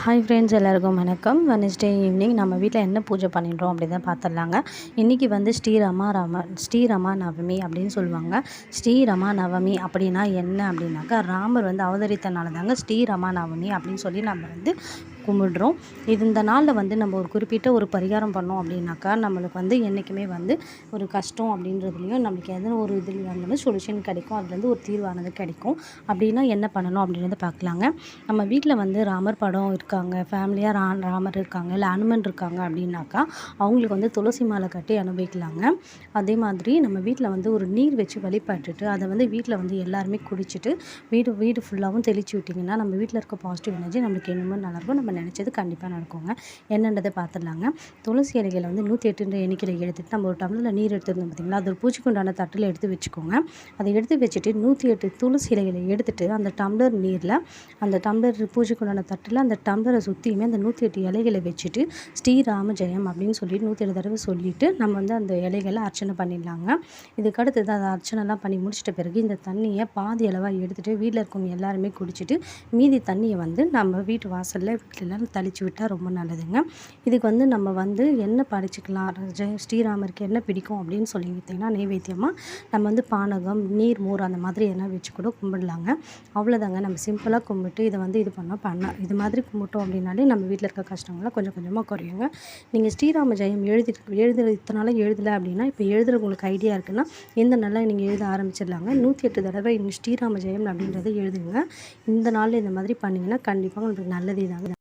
Hi friends, எல்லாருக்கும் வணக்கம். Wednesday evening நம்ம வீட்டில் என்ன பூஜை பண்ணிடுறோம் அப்படி தான் பார்த்துடலாங்க. இன்றைக்கி வந்து ஸ்ரீரமா நவமி அப்படின்னு சொல்லுவாங்க. ஸ்ரீரமா நவமி அப்படின்னா என்ன அப்படின்னாக்கா, ராமர் வந்து அவதரித்தனால தாங்க ஸ்ரீரமா நவமி அப்படின்னு சொல்லி நம்ம வந்து கும்பிடுறோம். இந்த நாளில் வந்து நம்ம ஒரு குறிப்பிட்ட ஒரு பரிகாரம் பண்ணோம் அப்படின்னாக்கா, நம்மளுக்கு வந்து என்றைக்குமே வந்து ஒரு கஷ்டம் அப்படின்றதுலையும் நம்மளுக்கு எதனா ஒரு இதில் இருந்தாலும் சொல்யூஷன் கிடைக்கும், அதுலேருந்து ஒரு தீர்வானது கிடைக்கும். அப்படின்னா என்ன பண்ணணும் அப்படின்றத பார்க்கலாங்க. நம்ம வீட்டில் வந்து ராமர் படம் இருக்காங்க, ஃபேமிலியாக ராமர் இருக்காங்க, இல்லை அனுமன் இருக்காங்க அப்படின்னாக்கா, அவங்களுக்கு வந்து துளசி மாலை கட்டி அனுபவிக்கலாங்க. அதே மாதிரி நம்ம வீட்டில் வந்து ஒரு நீர் வச்சு வழிபட்டுட்டு அதை வந்து வீட்டில் வந்து எல்லாருமே குடிச்சிட்டு வீடு ஃபுல்லாகவும் தெளித்து விட்டிங்கன்னா, நம்ம வீட்டில் இருக்க பாசிட்டிவ் எனர்ஜி நம்மளுக்கு என்னமோ நல்லாயிருக்கும், நம்ம நினச்சது கண்டிப்பாக நடக்குங்க. என்னன்றதை பார்த்துடலாங்க. துளசி இலைகளை வந்து 108 எண்ணிக்கையில் எடுத்துகிட்டு நம்ம ஒரு டம்ளரில் நீர் எடுத்துருந்தோம் பார்த்திங்களா, அது ஒரு பூச்சிக்கு உண்டான தட்டில் எடுத்து வச்சுக்கோங்க. அதை எடுத்து வச்சுட்டு 108 துளசி இலைகளை எடுத்துகிட்டு அந்த டம்ளர் நீரில், அந்த டம்ளர் பூஜைக்கு உண்டான தட்டில் அந்த டம்ளரை சுற்றியுமே அந்த 108 இலைகளை வச்சுட்டு ஸ்ரீராம ஜெயம் அப்படின்னு சொல்லிட்டு 108 தடவை சொல்லிவிட்டு நம்ம வந்து அந்த இலைகளை அர்ச்சனை பண்ணிடலாங்க. இதுக்கு அடுத்தது அதை அர்ச்சனைலாம் பண்ணி முடிச்சிட்ட பிறகு இந்த தண்ணியை பாதி அளவாக எடுத்துகிட்டு வீட்டில் இருக்கவங்க எல்லாருமே குடிச்சிட்டு மீதி தண்ணியை வந்து நம்ம வீட்டு வாசலில் வீட்டிலலாம் தெளித்து விட்டால் ரொம்ப நல்லதுங்க. இதுக்கு வந்து நம்ம வந்து என்ன படைச்சிக்கலாம், ஸ்ரீராமருக்கு என்ன பிடிக்கும் அப்படின்னு சொல்லி பார்த்தீங்கன்னா, நைவேத்தியமாக நம்ம வந்து பானகம், நீர், மோர் அந்த மாதிரி எதனா வச்சு கூட கும்பிடலாங்க. அவ்வளோதாங்க. நம்ம சிம்பிளாக கும்பிட்டு இதை வந்து இது மாதிரி கும்பிட்டோம் அப்படின்னாலே நம்ம வீட்டில் இருக்க கஷ்டங்கள்லாம் கொஞ்சம் கொஞ்சமாக குறையுங்க. நீங்கள் ஸ்ரீராம ஜெயம் இத்தனை நாளாக எழுதலை அப்படின்னா, இப்போ எழுதுறவங்களுக்கு ஐடியா இருக்குன்னா எந்த நாளில் நீங்கள் எழுத ஆரம்பிச்சிடலாங்க. 108 தடவை ஸ்ரீராம ஜெயம் அப்படின்றத எழுதுங்க. இந்த நாளில் இந்த மாதிரி பண்ணிங்கன்னா கண்டிப்பாக உங்களுக்கு நல்லதே தாங்க.